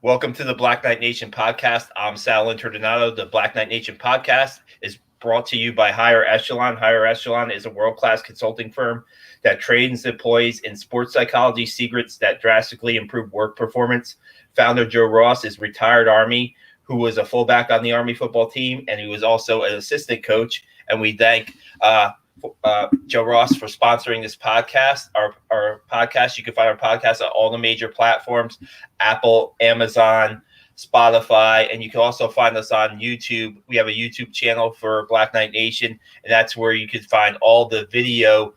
Welcome to the Black Knight Nation podcast. I'm Sal Interdonato. The Black Knight Nation podcast is brought to you by Higher Echelon. Higher Echelon is a world-class consulting firm that trains employees in sports psychology secrets that drastically improve work performance. Founder Joe Ross is retired Army, who was a fullback on the Army football team, and he was also an assistant coach. And we thank Joe Ross for sponsoring this podcast. Our podcast, you can find our podcast on all the major platforms: Apple, Amazon, Spotify, and you can also find us on YouTube. We have a YouTube channel for Black Knight Nation, and that's where you can find all the video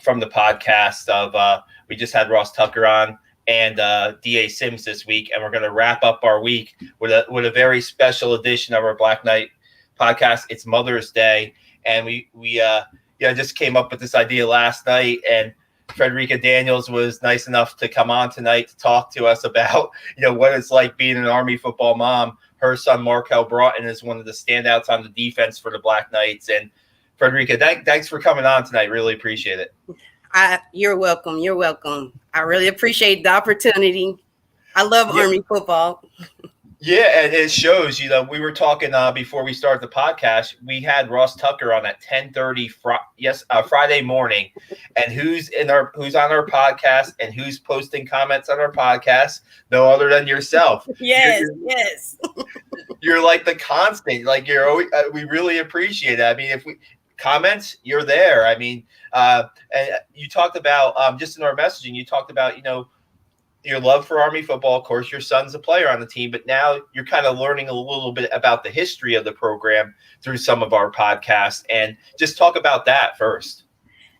from the podcast. We just had Ross Tucker on and D.A. Sims this week, and we're going to wrap up our week with a very special edition of our Black Knight podcast. It's Mother's Day, and we just came up with this idea last night, and Frederica Daniels was nice enough to come on tonight to talk to us about what it's like being an Army football mom. Her son Markel Broughton is one of the standouts on the defense for the Black Knights. And Frederica, thanks for coming on tonight. Really appreciate it. You're welcome. You're welcome. I really appreciate the opportunity. I love Army football. Yeah, and it shows. We were talking before we started the podcast. We had Ross Tucker on at 10:30 Friday morning, and who's on our podcast and who's posting comments on our podcast? No other than yourself. Yes. You're like the constant. Like you're always. We really appreciate it. I mean, if we comments, you're there. I mean, and you talked about just in our messaging. You talked about your love for Army football. Of course, your son's a player on the team, but now you're kind of learning a little bit about the history of the program through some of our podcasts, and just talk about that first.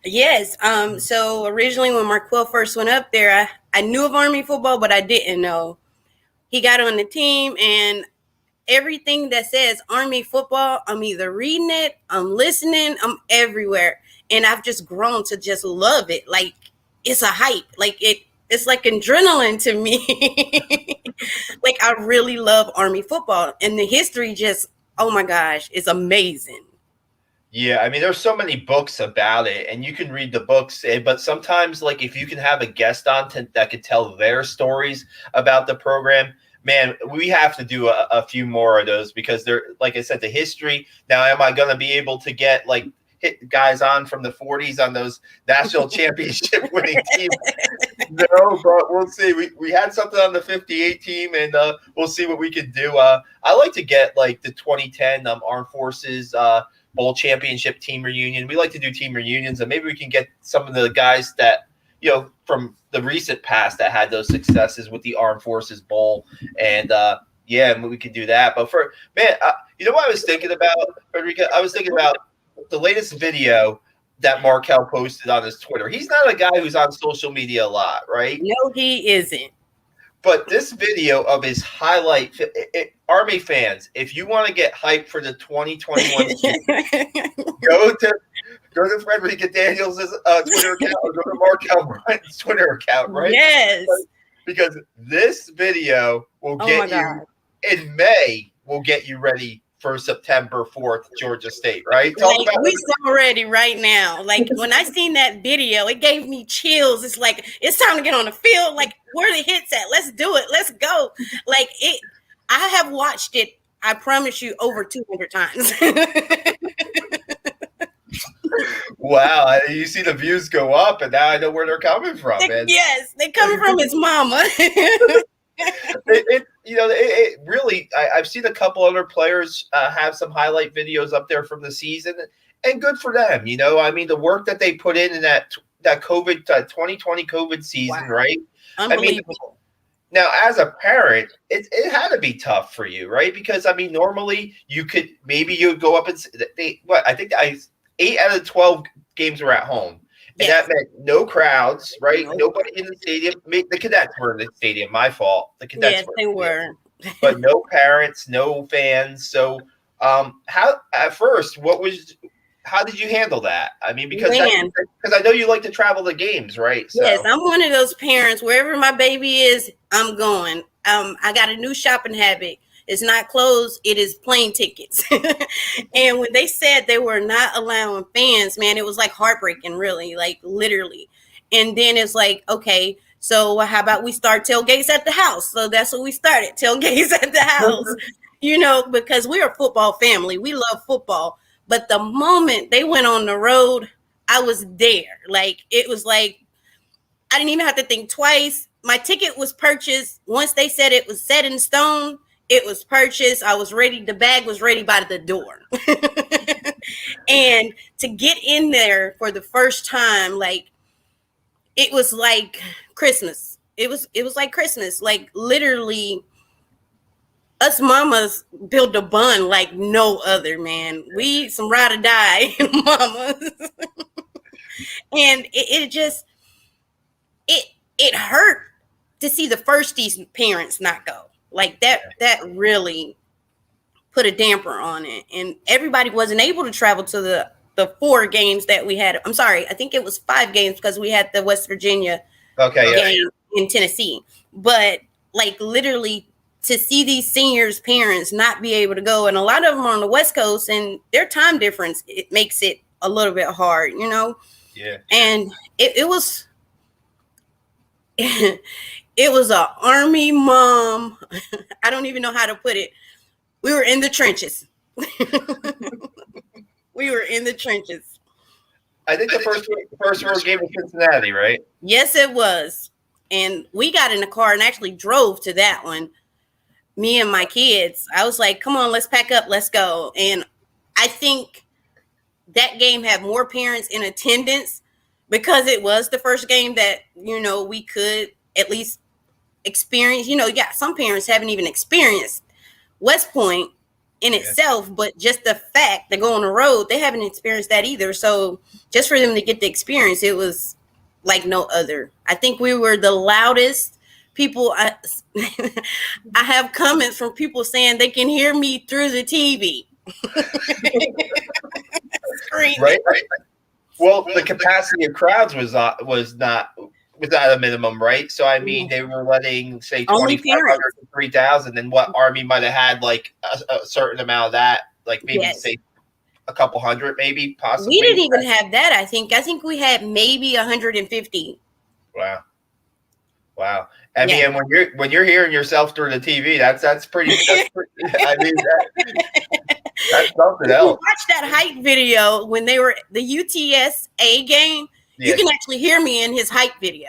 Yes. So originally when Markel first went up there, I knew of Army football, but I didn't know. He got on the team, and everything that says Army football, I'm either reading it, I'm listening, I'm everywhere. And I've just grown to just love it. Like, it's a hype. Like, it's like adrenaline to me. Like, I really love Army football, and the history just, oh my gosh, it's amazing. Yeah, I mean, there's so many books about it, and you can read the books, but sometimes, like, if you can have a guest on that could tell their stories about the program, man, we have to do a few more of those, because they're, like I said, the history. Now, am I going to be able to get, like, hit guys on from the 40s on those national championship winning teams? No, but we'll see. We had something on the 58 team, and we'll see what we can do. I like to get like the 2010 Armed Forces Bowl Championship team reunion. We like to do team reunions, and maybe we can get some of the guys that from the recent past that had those successes with the Armed Forces Bowl, and we could do that. But what I was thinking about, Frederica? I was thinking about the latest video that Markel posted on his Twitter. He's not a guy who's on social media a lot, right? No, he isn't. But this video of his highlight, Army fans, if you want to get hyped for the 2021 season, go to Frederica Daniels' Twitter account, or go to Markel Bryant's Twitter account, right? Yes. Because this video will get you in May. Will get you ready for September 4th, Georgia State, right? We so ready right now. Like, when I seen that video, it gave me chills. It's like, it's time to get on the field. Like, where the hits at? Let's do it. Let's go. Like, I have watched it, I promise you, over 200 times. Wow, you see the views go up, and now I know where they're coming from, man. Yes, they're coming from his mama. It really, I've seen a couple other players have some highlight videos up there from the season, and good for them. I mean, the work that they put in that COVID 2020 COVID season, wow. Right? Unbelievable. Now, as a parent, it had to be tough for you, right? Because I mean, normally you'd go up and I think 8 out of 12 games were at home. And that meant no crowds, right? Nope. Nobody in the stadium. The cadets were in the stadium. My fault. The cadets were. But no parents, no fans. So, how did you handle that? I mean, because I know you like to travel to games, right? So. Yes, I'm one of those parents. Wherever my baby is, I'm going. I got a new shopping habit. It's not clothes, it is plane tickets. And when they said they were not allowing fans, man, it was like heartbreaking, really, like literally. And then it's like, okay, So how about we start tailgates at the house? So that's what we started, tailgates at the house, because we're a football family. We love football. But the moment they went on the road, I was there. Like, it was like, I didn't even have to think twice. My ticket was purchased. Once they said it was set in stone, it was purchased. I was ready. The bag was ready by the door. And to get in there for the first time, like, it was like Christmas. It was like Christmas. Like, literally, us mamas build a bond like no other, man. We some ride or die mamas. And it hurt to see the firsties parents not go. Like, that really put a damper on it. And everybody wasn't able to travel to the 4 games that we had. I'm sorry, I think it was 5 games because we had the West Virginia game in Tennessee. But, like, literally, to see these seniors' parents not be able to go, and a lot of them are on the West Coast, and their time difference, it makes it a little bit hard, Yeah. And it was it was a Army mom. I don't even know how to put it. We were in the trenches. We were in the trenches. I think the first road game was Cincinnati, right? Yes, it was. And we got in the car and actually drove to that one. Me and my kids. I was like, come on, let's pack up, let's go. And I think that game had more parents in attendance because it was the first game that, we could at least experience. Some parents haven't even experienced West Point in itself, but just the fact that go on the road, they haven't experienced that either. So just for them to get the experience, it was like no other. I think we were the loudest people. I have comments from people saying they can hear me through the TV. Right. Well, the capacity of crowds was not a minimum, right? So I mean, they were letting, say, 2,500 to 3,000, and what Army might have had like a certain amount of that, like maybe say a couple hundred, maybe possibly. We didn't even have that. I think we had maybe 150. Wow. I mean, when you're hearing yourself through the TV, that's pretty. I mean, that's something else. Watch that hype video when they were the UTSA game. Yeah. You can actually hear me in his hype video.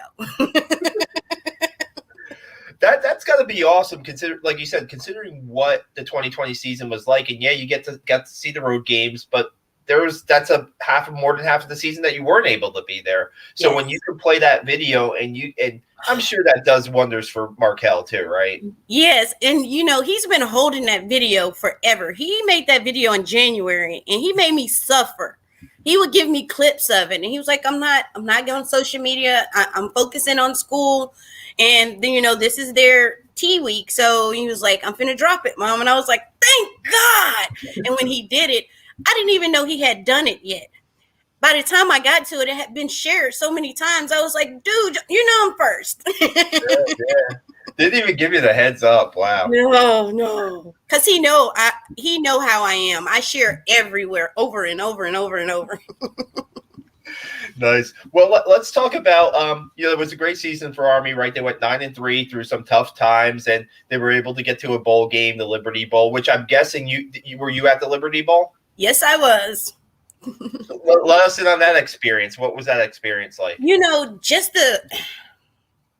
That's got to be awesome. Like you said, considering what the 2020 season was like, and you got to see the road games, but that's more than half of the season that you weren't able to be there. So when you can play that video, and I'm sure that does wonders for Markel too, right? Yes, and he's been holding that video forever. He made that video in January, and he made me suffer. He would give me clips of it, and he was like, I'm not going on social media. I'm focusing on school, and then this is their T week. So he was like, I'm finna drop it, Mom. And I was like, thank God. And when he did it, I didn't even know he had done it yet. By the time I got to it, it had been shared so many times. I was like, dude, I'm first. Yeah. Didn't even give you the heads up. Wow. No. Because he know how I am. I share everywhere, over and over and over and over. Nice. Well, let's talk about, it was a great season for Army, right? They went 9-3 through some tough times, and they were able to get to a bowl game, the Liberty Bowl, which I'm guessing were you at the Liberty Bowl? Yes, I was. Let us in on that experience. What was that experience like? Just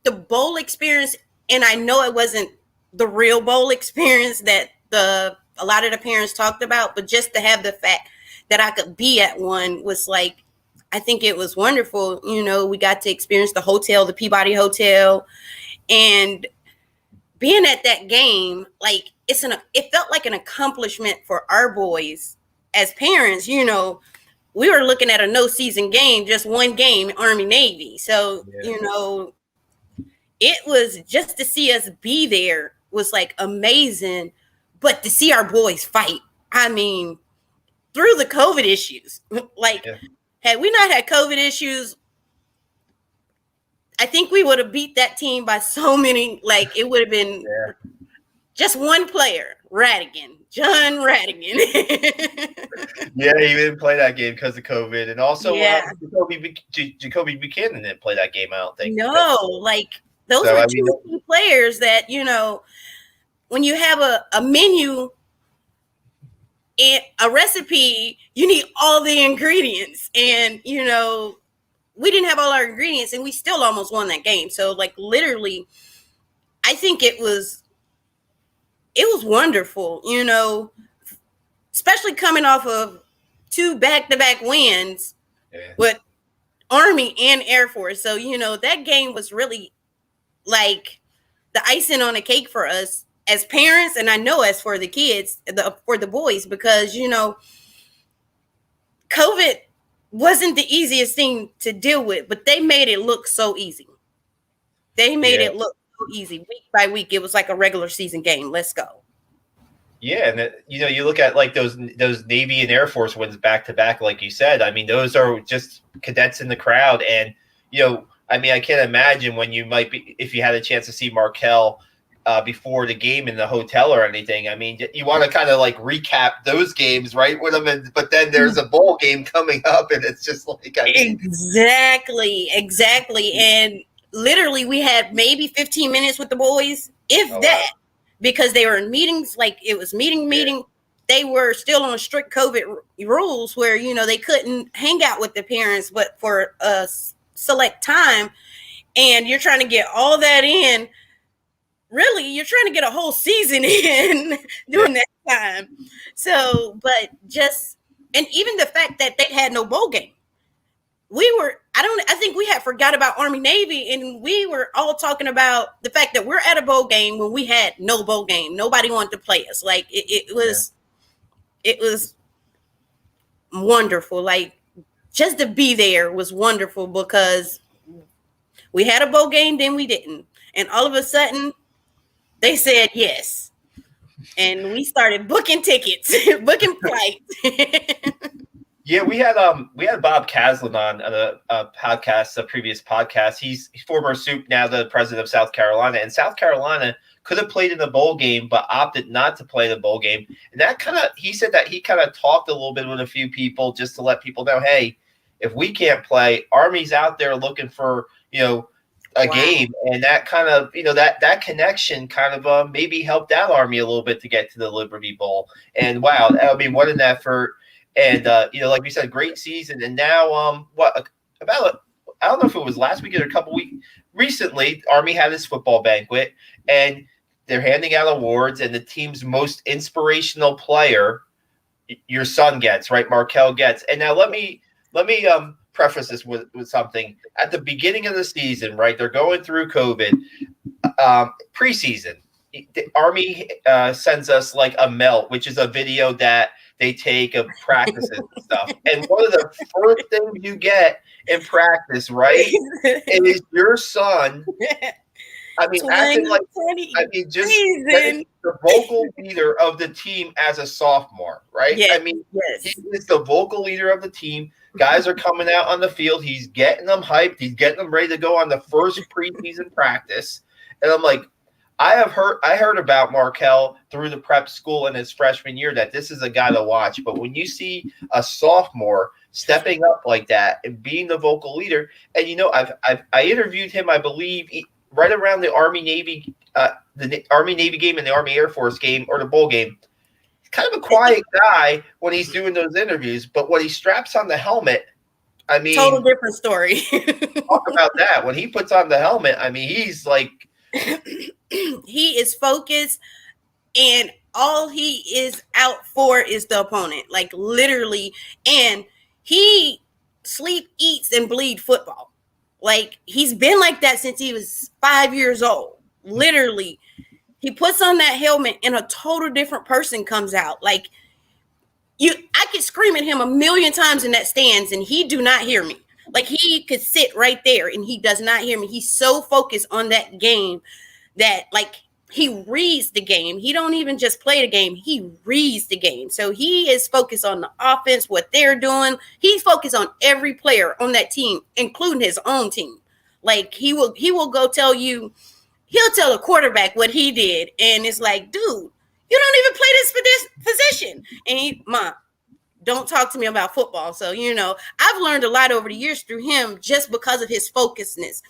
the bowl experience, and I know it wasn't the real bowl experience that a lot of the parents talked about, but just to have the fact that I could be at one was like, I think it was wonderful. We got to experience the hotel, the Peabody Hotel, and being at that game, like it felt like an accomplishment for our boys as parents. We were looking at a no-season game, just one game, Army-Navy. So, it was just to see us be there was like amazing, but to see our boys fight, I mean, through the COVID issues, had we not had COVID issues, I think we would have beat that team by so many, it would have been just one player, John Radigan. Yeah, he didn't play that game because of COVID. And also, Jacoby Buchanan didn't play that game, I don't think. No, Those So were I mean, two key players that, when you have a menu and a recipe, you need all the ingredients. And, we didn't have all our ingredients and we still almost won that game. So like literally, I think it was wonderful, especially coming off of 2 back-to-back wins with Army and Air Force. So, that game was really like the icing on the cake for us as parents, and I know as for the kids, for the boys, because COVID wasn't the easiest thing to deal with, but they made it look so easy. They made it look so easy. Week by week, it was like a regular season game. Let's go. Yeah, and you look at like those Navy and Air Force wins back to back, like you said. I mean, those are just cadets in the crowd, and I mean, I can't imagine when you might be if you had a chance to see Markel before the game in the hotel or anything. I mean, you want to kind of like recap those games, right, with them, but then there's a bowl game coming up, and it's just like exactly, and literally we had maybe 15 minutes with the boys, if that. Wow. Because they were in meetings, like it was meeting. Yeah. They were still on strict COVID rules where, they couldn't hang out with the parents, but for a select time. And you're trying to get all that in. Really, you're trying to get a whole season in during that time. So, but and even the fact that they had no bowl game. I think we had forgot about Army Navy, and we were all talking about the fact that we're at a bowl game when we had no bowl game. Nobody wanted to play us. Like it was wonderful. Like just to be there was wonderful because we had a bowl game, then we didn't. And all of a sudden they said yes. And we started booking tickets, booking flights. Yeah, we had Bob Caslin on a podcast, a previous podcast. He's former Soup, now the president of South Carolina. And South Carolina could have played in the bowl game, but opted not to play the bowl game. And he said that he kind of talked a little bit with a few people just to let people know, hey, if we can't play, Army's out there looking for, a game. And that kind of, that connection kind of maybe helped out Army a little bit to get to the Liberty Bowl. And wow, I mean, what an effort. And, like we said, great season. And now, I don't know if it was last week or a couple weeks recently, Army had his football banquet and they're handing out awards, and the team's most inspirational player, your son gets, right? Markel gets. And now let me preface this with something. At the beginning of the season, right, they're going through COVID, preseason. The Army sends us like a melt, which is a video that they take of practices and stuff. And one of the first things you get in practice, right, is your son. I mean, acting like just the vocal leader of the team as a sophomore, right? Yes, I mean, he is the vocal leader of the team. Guys are coming out on the field. He's getting them hyped. He's getting them ready to go on the first preseason practice. And I'm like, I heard about Markel through the prep school in his freshman year that this is a guy to watch. But when you see a sophomore stepping up like that and being the vocal leader, and I interviewed him, I believe, right around the Army Navy game and the Army Air Force game or the bowl game. He's kind of a quiet guy when he's doing those interviews, but when he straps on the helmet, I mean, total different story. Talk about that. When he puts on the helmet, I mean, he's like. He is focused, and all he is out for is the opponent, like literally. And he sleep, eats, and bleed football. Like he's been like that since he was 5 years old. Literally, he puts on that helmet, and a total different person comes out. Like I could scream at him a million times in that stands, and he do not hear me. Like he could sit right there, and he does not hear me. He's so focused on that game that like he reads the game. He don't even just play the game. He reads the game. So he is focused on the offense, what they're doing. He's focused on every player on that team, including his own team. Like he will go tell you, he'll tell a quarterback what he did. And it's like, dude, you don't even play this for this position. And Mom, don't talk to me about football. So, I've learned a lot over the years through him just because of his focusedness.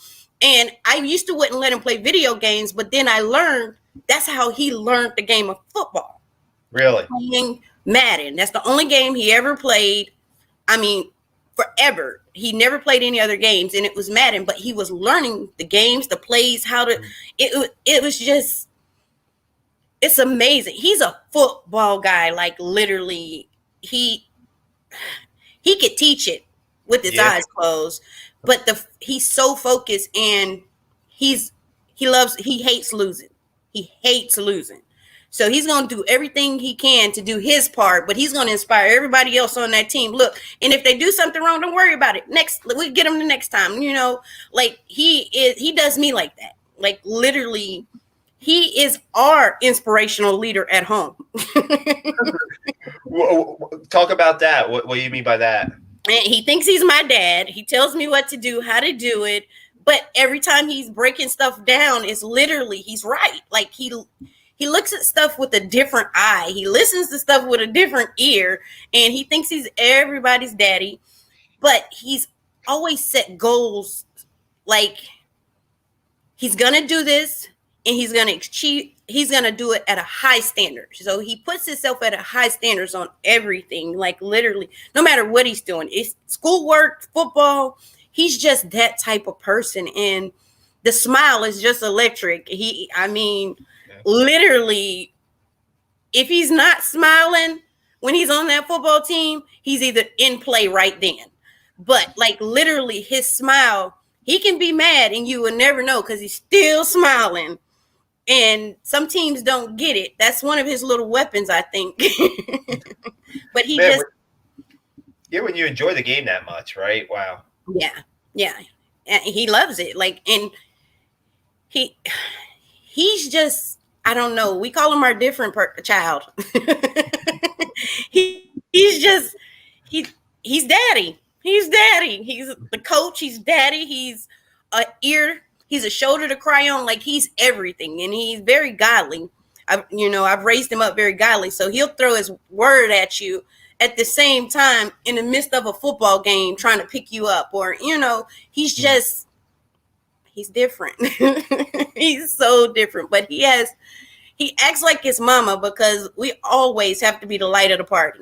And I used to wouldn't let him play video games, but then I learned that's how he learned the game of football. Really? Playing Madden. That's the only game he ever played. I mean, forever. He never played any other games, and it was Madden, but he was learning the games, the plays, how to it was just, it's amazing. He's a football guy, like literally he could teach it with his eyes closed, but he's so focused, and he hates losing. He hates losing. So he's going to do everything he can to do his part, but he's going to inspire everybody else on that team. Look, and if they do something wrong, don't worry about it. We get them the next time, like he does me like that. Like literally, he is our inspirational leader at home. Talk about that. What do you mean by that? And he thinks he's my dad. He tells me what to do, how to do it. But every time he's breaking stuff down, it's literally, he's right. Like he looks at stuff with a different eye. He listens to stuff with a different ear, and he thinks he's everybody's daddy. But he's always set goals. Like he's going to do this, and he's going to achieve. He's going to do it at a high standard. So he puts himself at a high standards on everything, like literally, no matter what he's doing. It's schoolwork, football. He's just that type of person. And the smile is just electric. Literally, if he's not smiling when he's on that football team, he's either in play right then. But like literally his smile, he can be mad and you will never know because he's still smiling. And some teams don't get it. That's one of his little weapons, I think. But when you enjoy the game that much, right? Wow. Yeah. And he loves it. Like, and he's just, I don't know. We call him our different child. He's daddy. He's daddy. He's the coach. He's daddy. He's a ear. He's a shoulder to cry on. Like he's everything. And he's very godly. I've raised him up very godly. So he'll throw his word at you at the same time in the midst of a football game trying to pick you up. Or, he's just, he's different. He's so different. But he acts like his mama because we always have to be the light of the party.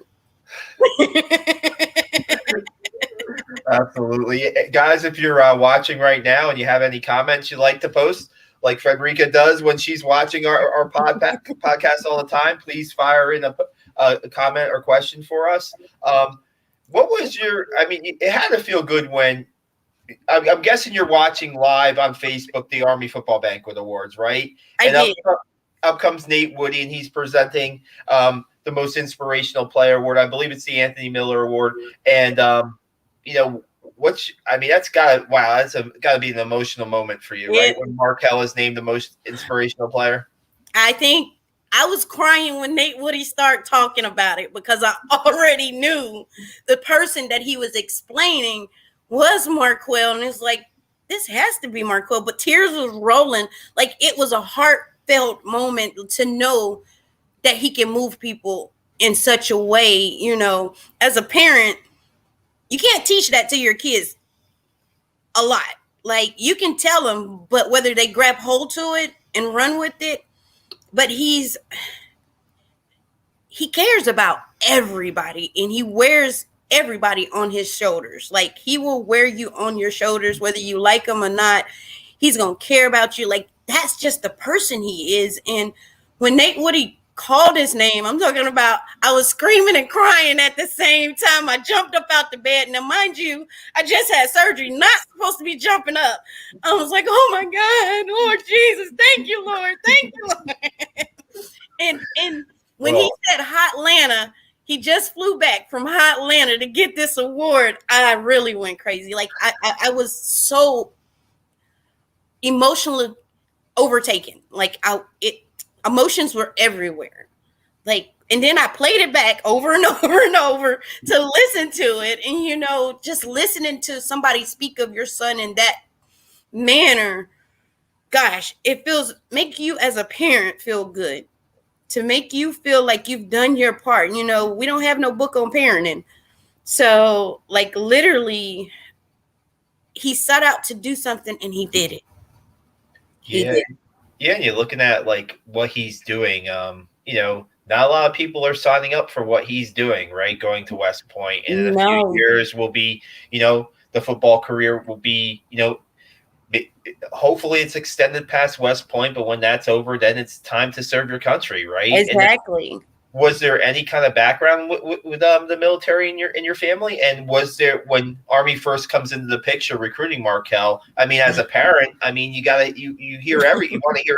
Absolutely. Guys, if you're watching right now and you have any comments you'd like to post, like Frederica does when she's watching our podcast all the time, please fire in a comment or question for us. What was it had to feel good when, I'm guessing you're watching live on Facebook, the Army Football Banquet Awards, right? I did. Up comes Nate Woody, and he's presenting the most inspirational player award. I believe it's the Anthony Miller Award. And, that's gotta be an emotional moment for you, right? When Markel is named the most inspirational player. I think I was crying when Nate Woody started talking about it because I already knew the person that he was explaining was Marquel. And it's like, this has to be Marquel, but tears was rolling. Like it was a heartfelt moment to know that he can move people in such a way, as a parent, you can't teach that to your kids a lot. Like you can tell them, but whether they grab hold to it and run with it, but he cares about everybody and he wears everybody on his shoulders. Like he will wear you on your shoulders, whether you like him or not. He's going to care about you. Like that's just the person he is. And when Nate Woody called his name, I'm talking about, I was screaming and crying at the same time. I jumped up out the bed. Now, mind you, I just had surgery, not supposed to be jumping up. I was like, oh my God, Lord Jesus, thank you, Lord. Thank you, Lord. And when he said Hotlanta, he just flew back from Hotlanta to get this award. I really went crazy. Like I was so emotionally overtaken. Like emotions were everywhere. Like, and then I played it back over and over and over to listen to it. And, just listening to somebody speak of your son in that manner, gosh, it make you as a parent feel good, to make you feel like you've done your part. We don't have no book on parenting. So like literally he set out to do something and he did it. He Yeah. did. Yeah, and you're looking at like what he's doing. Not a lot of people are signing up for what he's doing, right? Going to West Point, and in a few No. years will be, the football career will be, hopefully it's extended past West Point, but when that's over, then it's time to serve your country, right? And Exactly. was there any kind of background with the military in your family? And was there, when Army first comes into the picture recruiting Markel? I mean, as a parent, I mean, you want to hear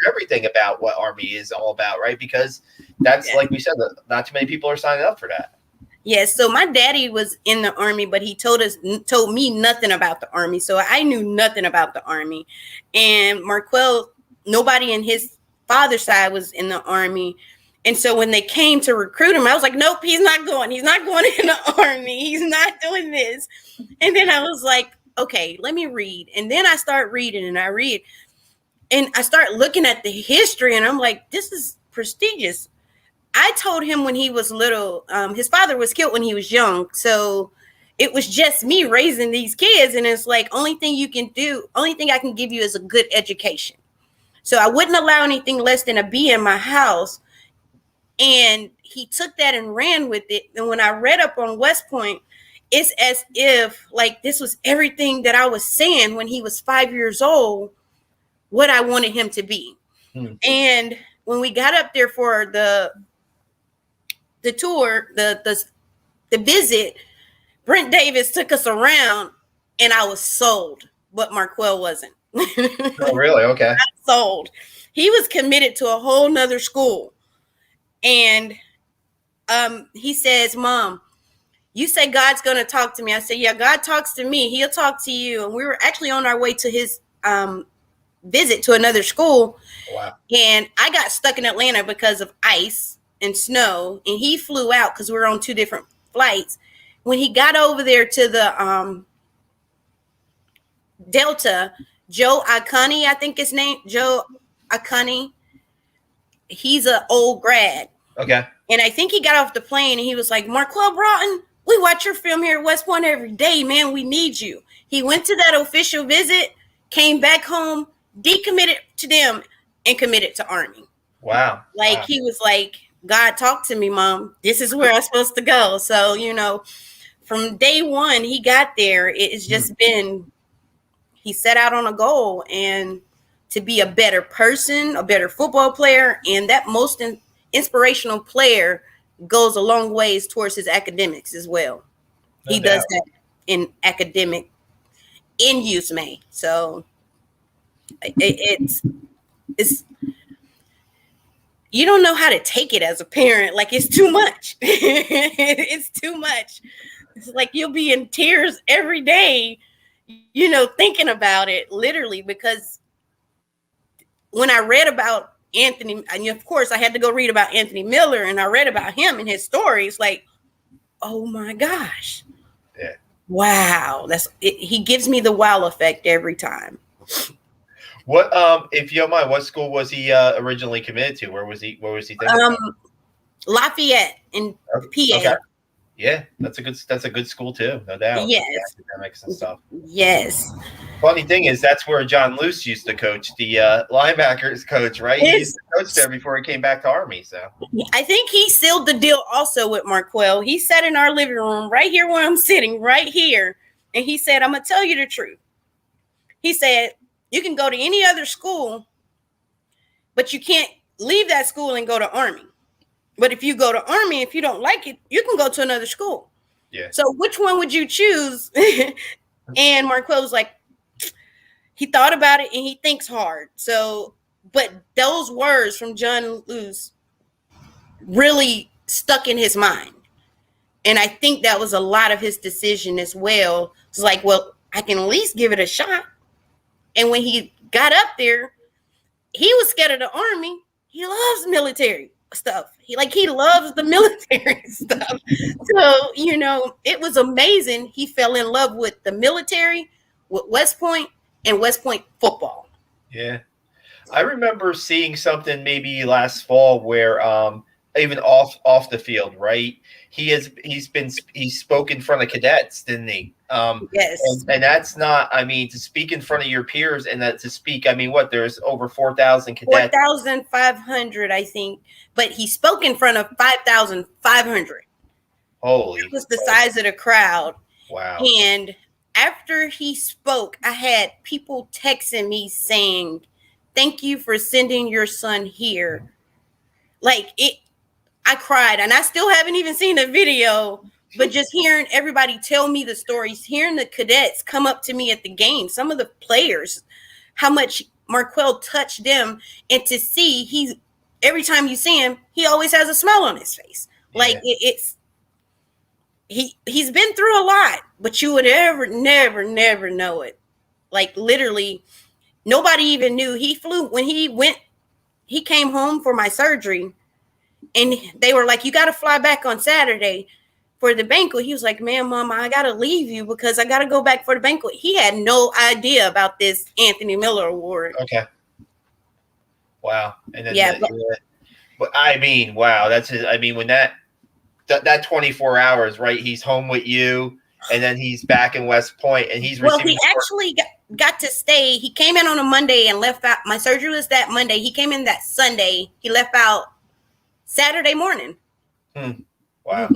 everything about what Army is all about, right? Because that's, like we said, not too many people are signing up for that. Yes, so my daddy was in the Army, but he told me nothing about the Army. So I knew nothing about the Army. And Marquel, nobody in his father's side was in the Army. And so when they came to recruit him, I was like, nope, he's not going. He's not going in the Army. He's not doing this. And then I was like, okay, let me read. And then I start reading and I read. And I start looking at the history and I'm like, this is prestigious. I told him when he was little, his father was killed when he was young. So it was just me raising these kids. And it's like, only thing I can give you is a good education. So I wouldn't allow anything less than a B in my house. And he took that and ran with it. And when I read up on West Point, it's as if like this was everything that I was saying when he was 5 years old, what I wanted him to be. And when we got up there for the tour, the visit, Brent Davis took us around and I was sold, but Marquel wasn't. Oh, really? Okay. Not sold. He was committed to a whole nother school. And he says, Mom, you say God's going to talk to me. I said, yeah, God talks to me. He'll talk to you. And we were actually on our way to his visit to another school. Wow. And I got stuck in Atlanta because of ice and snow. And he flew out because we were on two different flights. When he got over there to the Delta, Joe Akani, I think his name, Joe Akani, he's an old grad. Okay. And I think he got off the plane and he was like, Marquel Broughton, we watch your film here at West Point every day, man. We need you. He went to that official visit, came back home, decommitted to them, and committed to Army. Wow. Like, he was like, God talked to me, Mom. This is where I'm supposed to go. So, from day one, he got there. It's just been, he set out on a goal and to be a better person, a better football player. And that most inspirational player goes a long ways towards his academics as well. No he doubt. Does that in youth May. So it's you don't know how to take it as a parent. Like, it's too much. It's too much. It's like you'll be in tears every day, thinking about it, literally, because when I read about Anthony, and of course I had to go read about Anthony Miller, and I read about him and his stories, like, oh my gosh. Yeah. Wow. He gives me the wow effect every time. What, if you don't mind, what school was he originally committed to? Where was he thinking? Lafayette in PA. Okay. Yeah, that's a good school too, no doubt. Yes. Academics and stuff. Yes. Funny thing is, that's where John Luce used to coach, the linebackers coach, right? He used to coach there before he came back to Army. So I think he sealed the deal also with Marquel. He sat in our living room right here where I'm sitting, right here, and he said, "I'm gonna tell you the truth." He said, "You can go to any other school, but you can't leave that school and go to Army. But if you go to Army, if you don't like it, you can go to another school." Yeah. So which one would you choose? And Marquel was like, he thought about it and he thinks hard. So, but those words from John Luce really stuck in his mind. And I think that was a lot of his decision as well. It's like, well, I can at least give it a shot. And when he got up there, he was scared of the Army. He loves military stuff. He loves the military stuff. So, it was amazing. He fell in love with the military, with West Point, and West Point football. Yeah. I remember seeing something maybe last fall where even off the field, right? He spoke in front of cadets, didn't he? Yes. And that's not, I mean, to speak in front of your peers and that to speak, I mean, what, there's over 4,000 cadets. 4,500, I think, but he spoke in front of 5,500. Holy. That was the size of the crowd. Wow. And after he spoke, I had people texting me saying, "Thank you for sending your son here." Like I cried, and I still haven't even seen the video, but just hearing everybody tell me the stories, hearing the cadets come up to me at the game, some of the players, how much Marquel touched them, and to see every time you see him, he always has a smile on his face. Like he's been through a lot, but you would never know it. Like literally, nobody even knew. He flew when he came home for my surgery, and they were like, "You got to fly back on Saturday for the banquet." He was like, "Man, Mama, I got to leave you because I got to go back for the banquet." He had no idea about this Anthony Miller Award. Okay. Wow. And then but I mean, wow, that's his. I mean, when that 24 hours, right? He's home with you, and then he's back in West Point, and he's well. He actually got to stay. He came in on a Monday and left out. My surgery was that Monday. He came in that Sunday. He left out Saturday morning. Wow.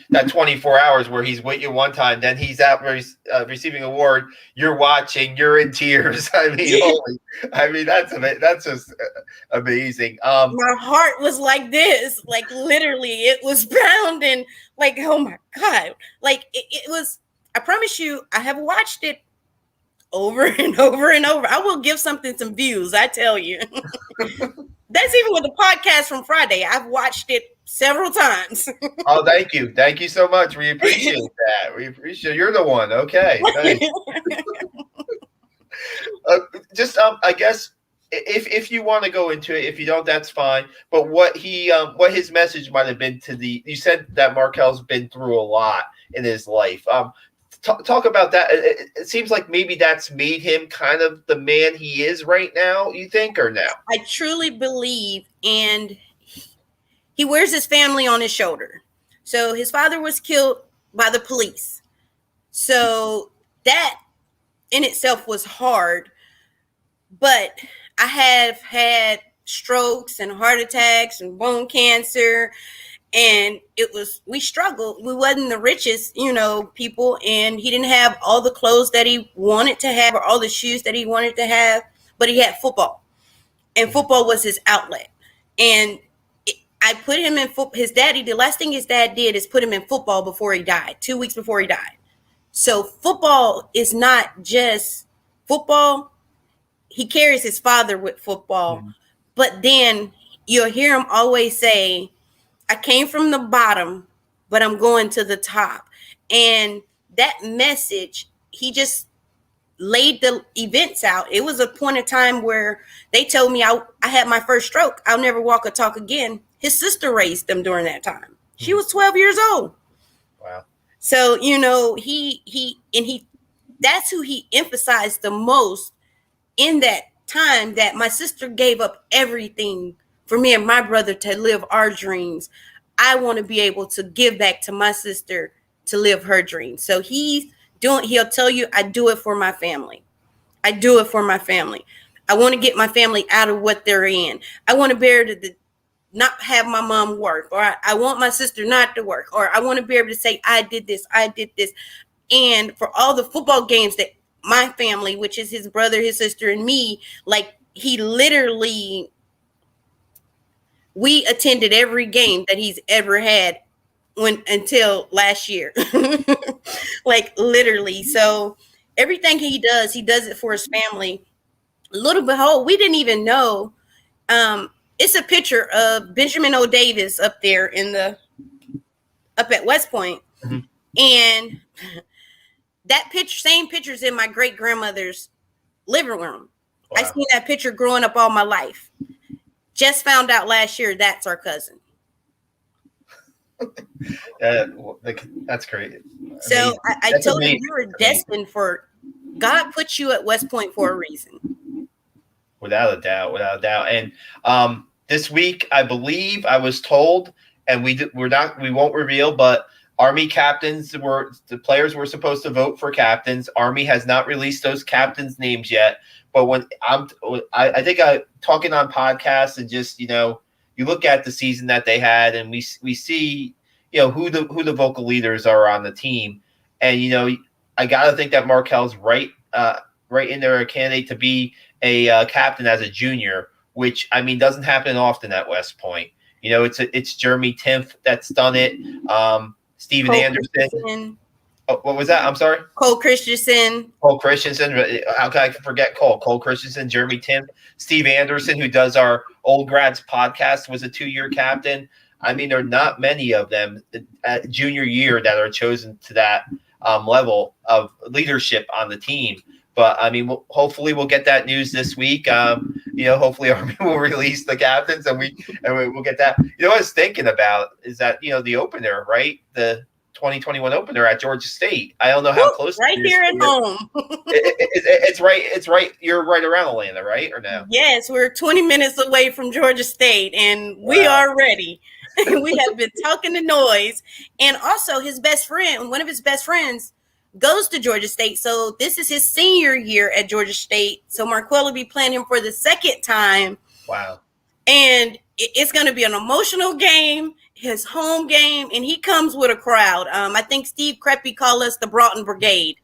That 24 hours where he's with you one time, then he's out receiving an award. You're watching. You're in tears. I mean, that's just amazing. My heart was like this, like literally, it was pounding. Like, oh my God! Like it was. I promise you, I have watched it over and over and over. I will give something some views. I tell you. That's even with the podcast from Friday. I've watched it several times. Oh, thank you. Thank you so much. We appreciate that. We appreciate you're the one. Okay. Thanks. I guess if you want to go into it, if you don't, that's fine. But what his message might have been you said that Markel's been through a lot in his life. Talk about that. It seems like maybe that's made him kind of the man he is right now, you think, or no? I truly believe, and he wears his family on his shoulder. So his father was killed by the police. So that in itself was hard. But I have had strokes and heart attacks and bone cancer. And we struggled. We wasn't the richest, people. And he didn't have all the clothes that he wanted to have or all the shoes that he wanted to have. But he had football. And football was his outlet. And I put him in football. The last thing his dad did is put him in football before he died, 2 weeks before he died. So football is not just football. He carries his father with football. Mm-hmm. But then you'll hear him always say, "I came from the bottom, but I'm going to the top." And that message, he just laid the events out. It was a point of time where they told me I had my first stroke. I'll never walk or talk again. His sister raised them during that time. She was 12 years old. Wow. So, that's who he emphasized the most in that time, that my sister gave up everything for me and my brother to live our dreams. I want to be able to give back to my sister to live her dreams. So he'll tell you, I do it for my family. I do it for my family. I want to get my family out of what they're in. I want to be able to not have my mom work, or I want my sister not to work, or I want to be able to say, I did this. And for all the football games that my family, which is his brother, his sister, and me, like he literally, we attended every game that he's ever had until last year. Like literally. So everything he does it for his family. Little behold, we didn't even know. It's a picture of Benjamin O. Davis up there up at West Point. Mm-hmm. And that same picture's in my great grandmother's living room. Wow. I seen that picture growing up all my life. Just found out last year that's our cousin. That's great. So I told you were destined for, God put you at West Point for a reason. Without a doubt. And this week, I believe I was told, and we won't reveal, but Army the players were supposed to vote for captains. Army has not released those captains' names yet. But when I think talking on podcasts and just, you look at the season that they had, and we see, who the vocal leaders are on the team. And, I got to think that Markel's right in there, a candidate to be a captain as a junior, which, I mean, doesn't happen often at West Point. It's Jeremy Timpf that's done it. Steven Anderson. Oh, what was that? I'm sorry? Cole Christensen. How can I forget Cole? Cole Christensen, Jeremy Timpf, Steve Anderson, who does our Old Grads podcast, was a 2-year captain. I mean, there are not many of them at junior year that are chosen to that level of leadership on the team. But, I mean, hopefully we'll get that news this week. Hopefully Army will release the captains, and we'll get that. What I was thinking about is that, the opener, right? The 2021 opener at Georgia State. I don't know how close. Right here at home. It's right. It's right. You're right around Atlanta, right? Or no? Yes, we're 20 minutes away from Georgia State, and we are ready. We have been talking the noise. And also one of his best friends goes to Georgia State. So this is his senior year at Georgia State. So Marquel will be playing him for the second time. Wow. And it's going to be an emotional game, his home game, and he comes with a crowd. I think Steve Kreppe called us the Broughton Brigade.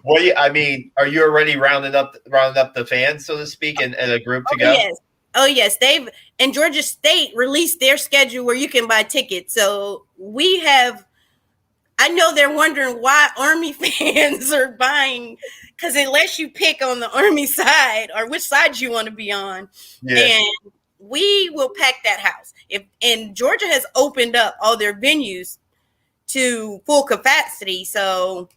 Well, I mean, are you already rounding up the fans, so to speak, and a group to go? Yes. Oh, yes. And Georgia State released their schedule where you can buy tickets. So I know they're wondering why Army fans are buying, because it lets you pick on the Army side or which side you want to be on. Yeah. And we will pack that house. And Georgia has opened up all their venues to full capacity. So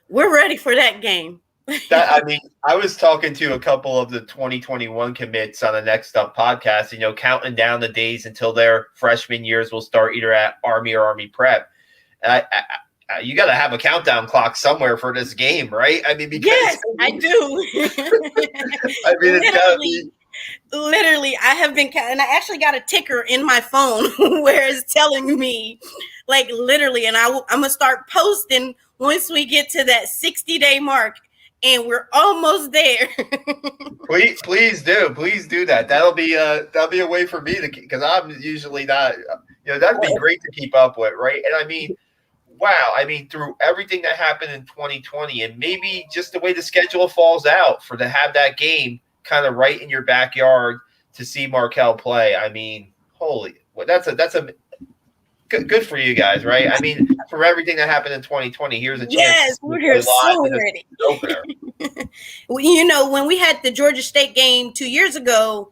we're ready for that game. I was talking to a couple of the 2021 commits on the Next Up podcast, counting down the days until their freshman years will start either at Army or Army Prep. And you got to have a countdown clock somewhere for this game, right? I mean, yes, I do. I mean, it's got to be. Literally, I have been, and I actually got a ticker in my phone where it's telling me, like, literally, and I'm going to start posting once we get to that 60-day mark. And we're almost there. Please do that. That'll be a way for me to, because I'm usually not. That'd be great to keep up with, right? And I mean, wow. I mean, through everything that happened in 2020, and maybe just the way the schedule falls out, to have that game kind of right in your backyard to see Markel play. I mean, that's a good for you guys, right? I mean, from everything that happened in 2020, here's a chance. Yes, we're so ready. When we had the Georgia State game 2 years ago,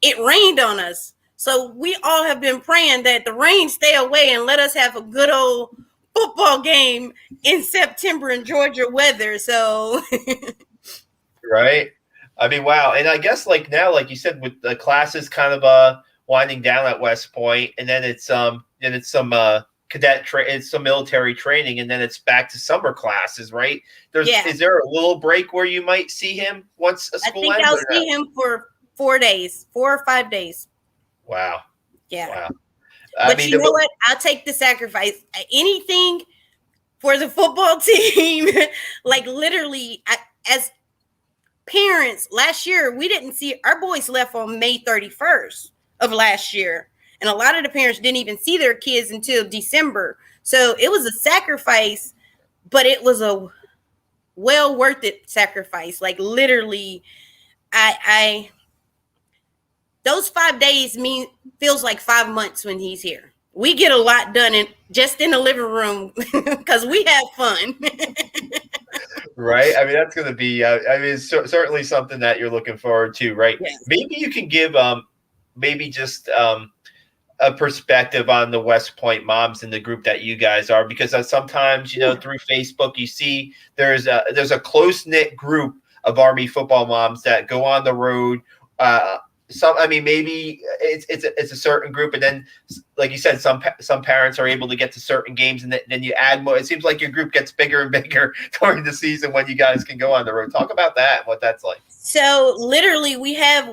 it rained on us. So we all have been praying that the rain stay away and let us have a good old football game in September in Georgia weather. So, right. I mean, wow. And I guess now, like you said, with the classes kind of winding down at West Point, and then it's some it's some military training, and then it's back to summer classes, right? Is there a little break where you might see him once a school ends? I think I'll see him for 4 or 5 days. Wow. Yeah. Wow. But you know what? I'll take the sacrifice. Anything for the football team. Like, literally, as parents, last year, we didn't see our boys left on May 31st of last year. And a lot of the parents didn't even see their kids until December. So it was a sacrifice, but it was a well worth it sacrifice. Like, literally, those 5 days feels like 5 months when he's here. We get a lot done just in the living room because we have fun. Right. I mean, that's going to be, it's certainly something that you're looking forward to, right? Yes. Maybe you can give just a perspective on the West Point moms in the group that you guys are, because sometimes, through Facebook, you see there's a close-knit group of Army football moms that go on the road maybe it's a certain group, and then, like you said, some parents are able to get to certain games, and then you add more. It seems like your group gets bigger and bigger during the season when you guys can go on the road. Talk about that and what that's like. So literally we have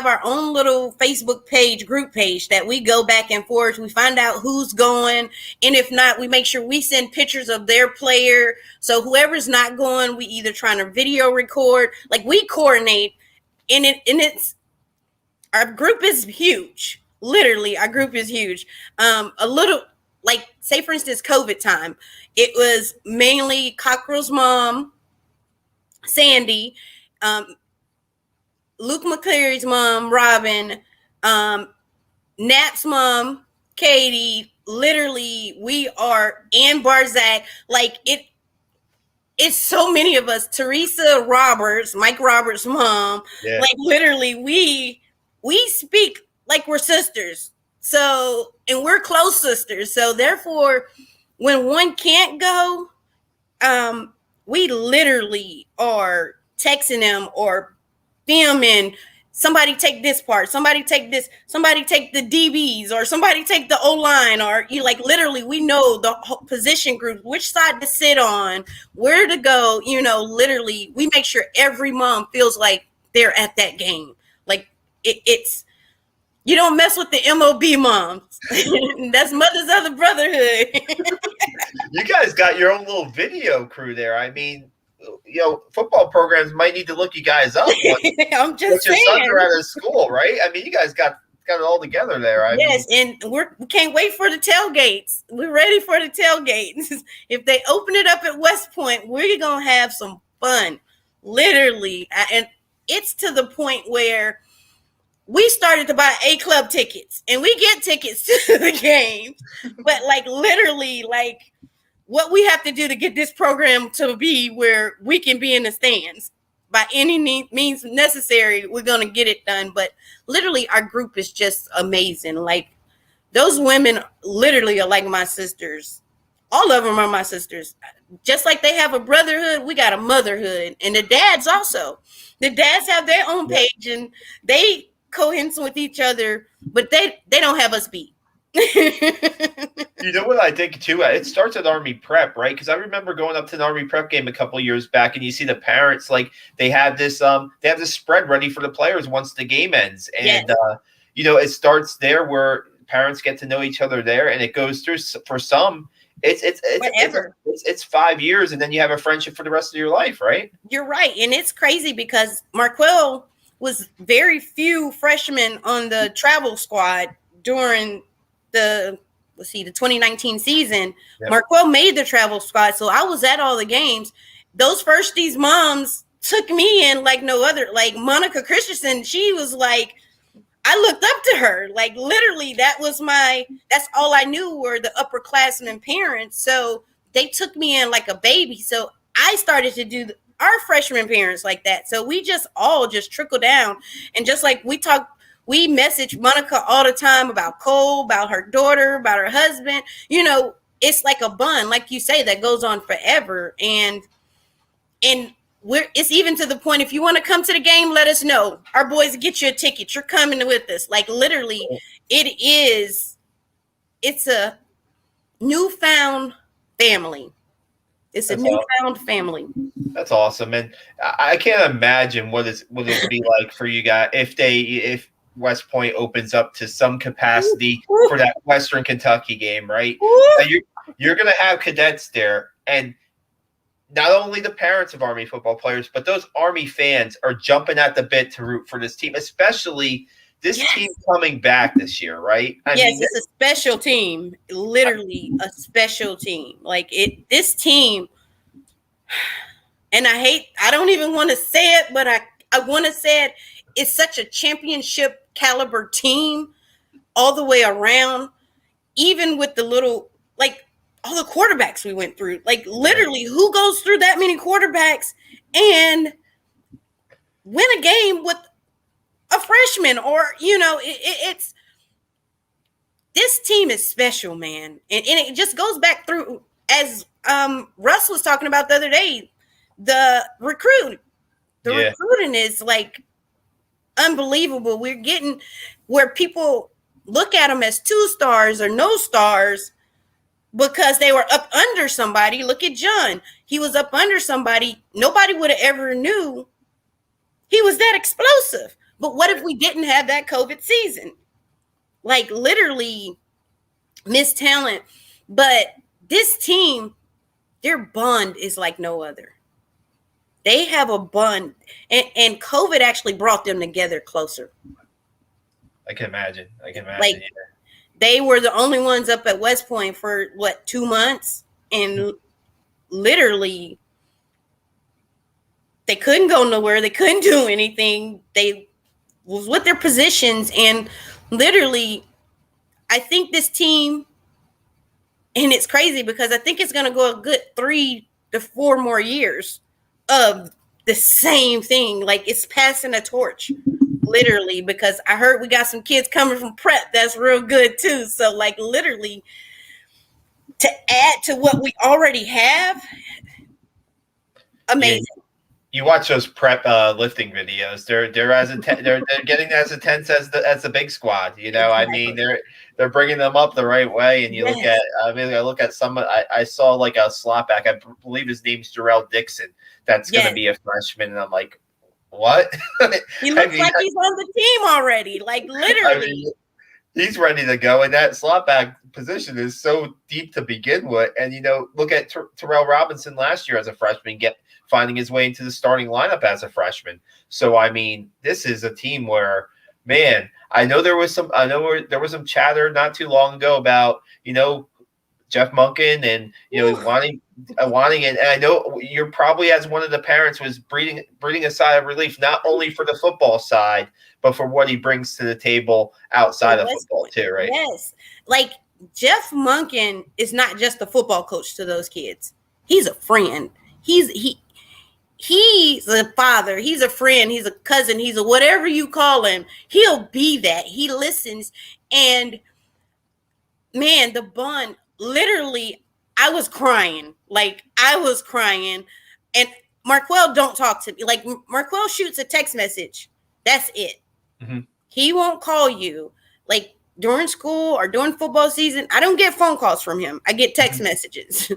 our own little Facebook page, group page, that we go back and forth. We find out who's going, and if not, we make sure we send pictures of their player. So whoever's not going, we either trying to video record, like we coordinate, and it's our group is huge. Literally, our group is huge. A little, like, say for instance, COVID time, it was mainly Cockrell's mom, Sandy, Luke McCleary's mom, Robin, Nap's mom, Katie. Literally, we are, and Barzak. Like, it's so many of us. Teresa Roberts, Mike Roberts' mom. Yeah. Like, literally, we speak like we're sisters. So, and we're close sisters. So therefore, when one can't go, we literally are texting them or filming. Somebody take this part, somebody take this, somebody take the DBs, or somebody take the O-line, or you, like, literally we know the position group, which side to sit on, where to go. Literally we make sure every mom feels like they're at that game. Like it's you don't mess with the MOB moms. That's Mother's Other Brotherhood. You guys got your own little video crew there. I mean, football programs might need to look you guys up. I'm just saying. Your sons are out of school, right? I mean, you guys got it all together there. Yes, and we can't wait for the tailgates. We're ready for the tailgates. If they open it up at West Point, we're going to have some fun. Literally. And it's to the point where we started to buy A-Club tickets, and we get tickets to the game. But, like, literally, like, what we have to do to get this program to be where we can be in the stands by any means necessary, we're going to get it done. But literally, our group is just amazing. Like, those women literally are like my sisters. All of them are my sisters. Just like they have a brotherhood, we got a motherhood. And the dads also. The dads have their own page, and they cohesive with each other, but they don't have us beat. You know what I think too? It starts at Army Prep, right? Because I remember going up to an Army Prep game a couple of years back, and you see the parents, like, they have this spread ready for the players once the game ends, and yes. It starts there where parents get to know each other there, and it goes through for some. It's 5 years, and then you have a friendship for the rest of your life, right? You're right, and it's crazy because Marquell was very few freshmen on the travel squad during the 2019 season. Yep. Marquell made the travel squad, so I was at all the games. Those firsties moms took me in like no other. Like Monica Christensen, she was like, I looked up to her. Like literally, that's all I knew were the upperclassmen parents. So they took me in like a baby. So I started to do our freshman parents like that. So we just all just trickle down. And just like we message Monica all the time about Cole, about her daughter, about her husband. It's like a bond, like you say, that goes on forever. And it's even to the point, if you want to come to the game, let us know. Our boys get you a ticket. You're coming with us. Like literally, it's a newfound family. It's a newfound family. That's awesome. And I can't imagine what it would be like for you guys if West Point opens up to some capacity for that Western Kentucky game, right? You're going to have cadets there, and not only the parents of Army football players, but those Army fans are jumping at the bit to root for this team, especially this team coming back this year, right? It's a special team, literally a special team. Like this team, and I don't even want to say it, but I want to say it. It's such a championship caliber team all the way around, even with the little, like all the quarterbacks we went through. Like literally, who goes through that many quarterbacks and win a game with a freshman? Or it's this team is special, man, and it just goes back through, as Russ was talking about the other day, the recruiting is like unbelievable. We're getting where people look at them as 2 stars or no stars because they were up under somebody. Look at John. He was up under somebody. Nobody would have ever knew he was that explosive. But what if we didn't have that COVID season? Like literally missed talent. But this team, their bond is like no other. They have a bond. And COVID actually brought them together closer. I can imagine. Like, yeah. They were the only ones up at West Point for 2 months, and literally they couldn't go nowhere. They couldn't do anything. They was with their positions, and literally, I think this team, and it's crazy because I think it's going to go a good 3 to 4 more years of the same thing. Like it's passing a torch. Literally, because I heard we got some kids coming from prep that's real good too. So like literally to add to what we already have, amazing. You watch those prep lifting videos. They're as they're getting as intense as the big squad. You know, exactly. I mean they're bringing them up the right way. And you I look at some. I saw like a slot back. I believe his name's Jarrell Dixon. That's going to be a freshman, and I'm like, what? He looks like he's on the team already. Like literally, he's ready to go. And that slot back position is so deep to begin with. And look at Terrell Robinson last year as a freshman, finding his way into the starting lineup as a freshman. So I mean, this is a team where, man, I know there was some chatter not too long ago about Jeff Monken and wanting, and I know you're probably, as one of the parents, was breathing a sigh of relief, not only for the football side, but for what he brings to the table outside of football too, right? Yes, like Jeff Monken is not just a football coach to those kids. He's a friend. He's a father. He's a friend. He's a cousin. He's a whatever you call him. He'll be that. He listens, and man, the bond. Literally, I was crying. And Marquel don't talk to me. Like Marquel shoots a text message. That's it. Mm-hmm. He won't call you. Like during school or during football season, I don't get phone calls from him. I get text messages.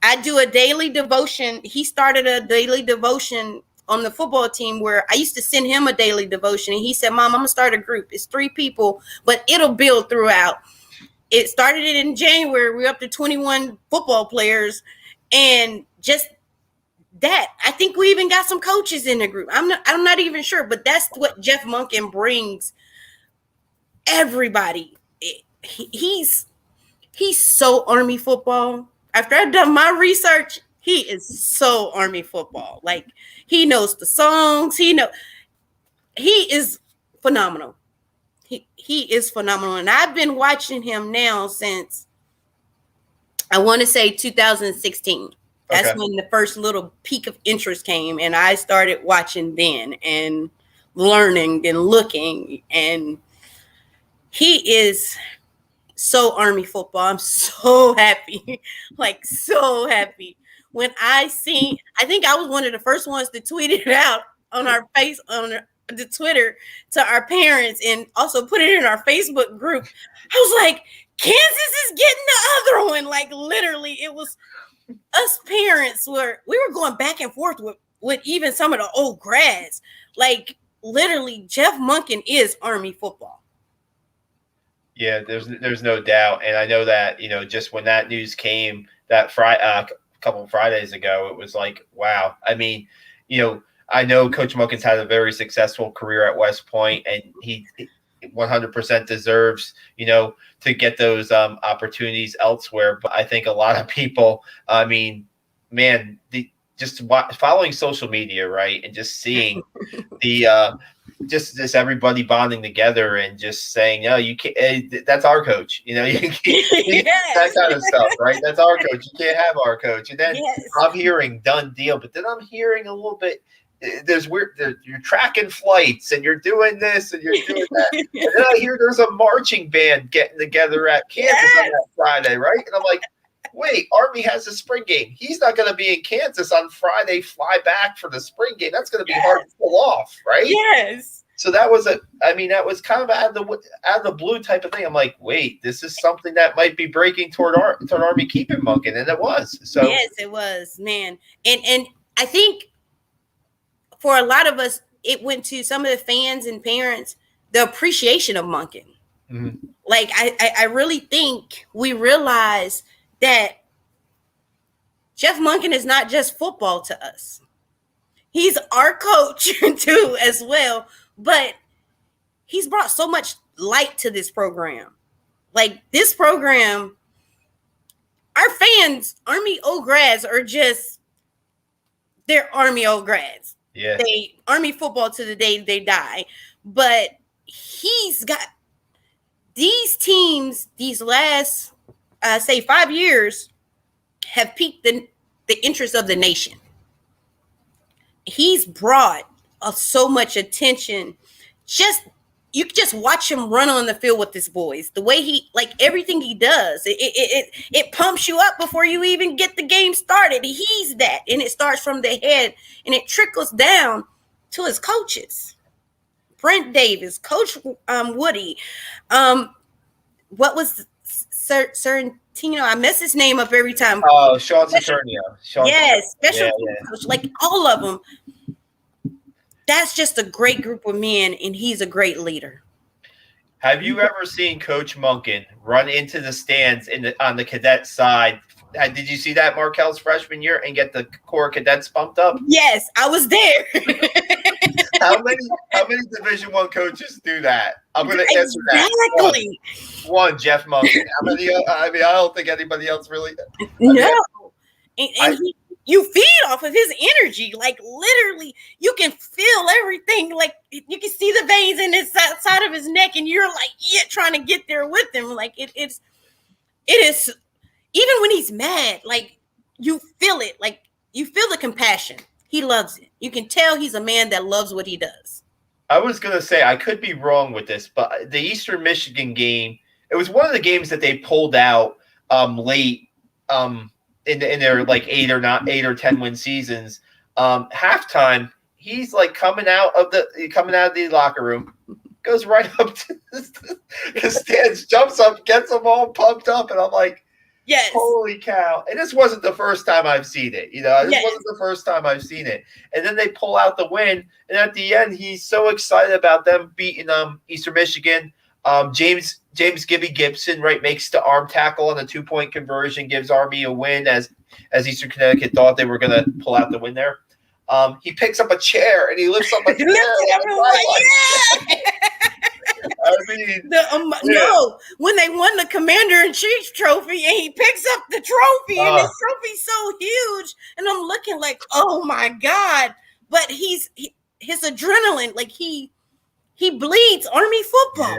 I do a daily devotion. He started a daily devotion on the football team where I used to send him a daily devotion. And he said, Mom, I'm going to start a group. It's 3 people, but it'll build throughout. It started in January. We're up to 21 football players. And just that, I think we even got some coaches in the group. I'm not even sure, but that's what Jeff Monken brings everybody. He's so Army football. After I've done my research, he is so Army football. Like he knows the songs. He is phenomenal. He is phenomenal. And I've been watching him now since, I want to say 2016. That's when the first little peak of interest came. And I started watching then and learning and looking. And he is so Army football. I'm so happy. Like so happy. When I think I was one of the first ones to tweet it out on our the Twitter to our parents and also put it in our Facebook group. I was like, Kansas is getting the other one. Like literally, it was us parents we were going back and forth with even some of the old grads. Like literally, Jeff Monken is Army football. Yeah, there's no doubt. And I know that, just when that news came that a couple of Fridays ago, it was like, wow. I mean, I know Coach Monken's had a very successful career at West Point, and he 100% deserves, to get those opportunities elsewhere. But I think a lot of people, I mean, man, just following social media, right, and just seeing the just everybody bonding together and just saying, no, you can't. That's our coach. You can't, that kind of stuff, right? That's our coach. You can't have our coach. And then I'm hearing done deal, but then I'm hearing a little bit. You're tracking flights and you're doing this and you're doing that. And then I hear there's a marching band getting together at Kansas on that Friday, right? And I'm like, wait, Army has a spring game. He's not going to be in Kansas on Friday, fly back for the spring game. That's going to be hard to pull off, right? Yes. So that was that was kind of out of the blue type of thing. I'm like, wait, this is something that might be breaking toward Army keeping Monken, and it was. So yes, it was, man. And I think for a lot of us, it went to some of the fans and parents the appreciation of Monken. Mm-hmm. Like I really think we realize that Jeff Monken is not just football to us. He's our coach too, as well. But he's brought so much light to this program. Like this program, our fans, Army old grads are just they're Army old grads. Yeah. They Army football to the day they die. But he's got these teams, these last say 5 years, have piqued the interest of the nation. He's brought so much attention. You just watch him run on the field with his boys. The way he, like everything he does, it pumps you up before you even get the game started. He's that, and it starts from the head and it trickles down to his coaches. Brent Davis, Coach Woody, what was Sorrentino? I mess his name up every time. Oh, Sean Saturnio. Yes, special coach, like all of them. That's just a great group of men, and he's a great leader. Have you ever seen Coach Monken run into the stands on the cadet side? Did you see that Markel's freshman year and get the core cadets pumped up? Yes, I was there. How many Division I coaches do that? I'm going to answer that. Exactly. One, Jeff Monken. How many? I don't think anybody else really. No, and you feed off of his energy. Like literally, you can feel everything. Like you can see the veins in his side of his neck, and you're like, trying to get there with him. Like it is. Even when he's mad, like you feel it. Like you feel the compassion. He loves it. You can tell he's a man that loves what he does. I was going to say, I could be wrong with this, but the Eastern Michigan game, it was one of the games that they pulled out late in their like 8 or 10 win seasons. Halftime, he's like coming out of the locker room, goes right up to the stands, jumps up, gets them all pumped up, and I'm like, yes. Holy cow. And this wasn't the first time I've seen it. This wasn't the first time I've seen it. And then they pull out the win. And at the end, he's so excited about them beating Eastern Michigan. James Gibby Gibson, right, makes the arm tackle on the 2-point conversion, gives Army a win as Eastern Connecticut thought they were going to pull out the win there. He picks up a chair and he lifts up a chair. I mean, no, when they won the Commander-in-Chief trophy and he picks up the trophy and his trophy's so huge, and I'm looking like, oh my God! But his adrenaline, like he bleeds Army football.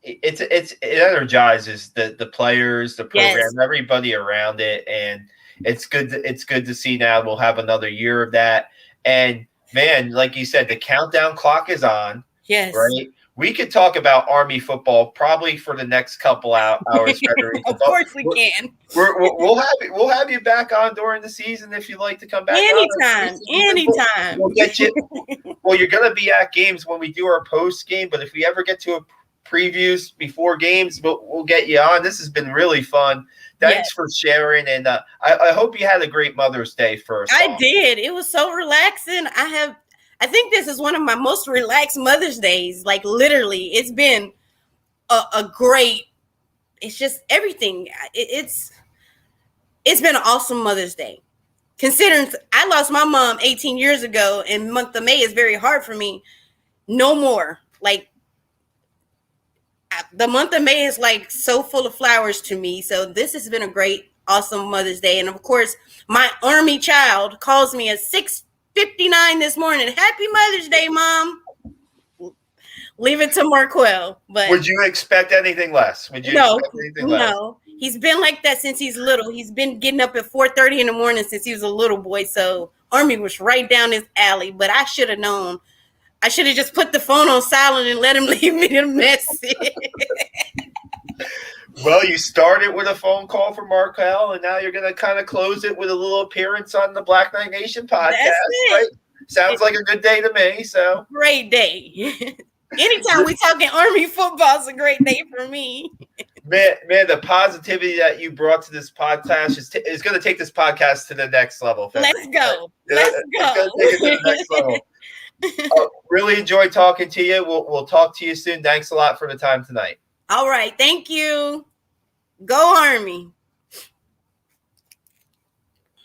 Yeah. It energizes the players, the program, everybody around it, and it's good to see. Now we'll have another year of that, and man, like you said, the countdown clock is on. Yes, right. We could talk about Army football probably for the next couple hours. Of course we can. We'll have you back on during the season if you'd like to come back. Anytime. We'll get you. Well, you're going to be at games when we do our post game, but if we ever get to a previews before games, we'll get you on. This has been really fun. Thanks for sharing, and I hope you had a great Mother's Day first. I did. It was so relaxing. I think this is one of my most relaxed Mother's Days. Like literally, it's been a great. It's just everything. It's been an awesome Mother's Day. Considering I lost my mom 18 years ago, and month of May is very hard for me. No more. Like the month of May is like so full of flowers to me. So this has been a great, awesome Mother's Day. And of course, my Army child calls me at 6:59 this morning. Happy Mother's Day, Mom. Leave it to Marquel. But would you expect anything less? No. He's been like that since he's little. He's been getting up at 4:30 in the morning since he was a little boy. So Army was right down his alley. But I should have known. I should have just put the phone on silent and let him leave me the message. Well, you started with a phone call from Markel, and now you're going to kind of close it with a little appearance on the Black Knight Nation podcast, right? Sounds like a good day to me. So great day. Anytime we talking Army football is a great day for me. Man, the positivity that you brought to this podcast is going to take this podcast to the next level. February. Let's go. It's going to take it to the next level. Really enjoyed talking to you. We'll talk to you soon. Thanks a lot for the time tonight. All right. Thank you. Go Army.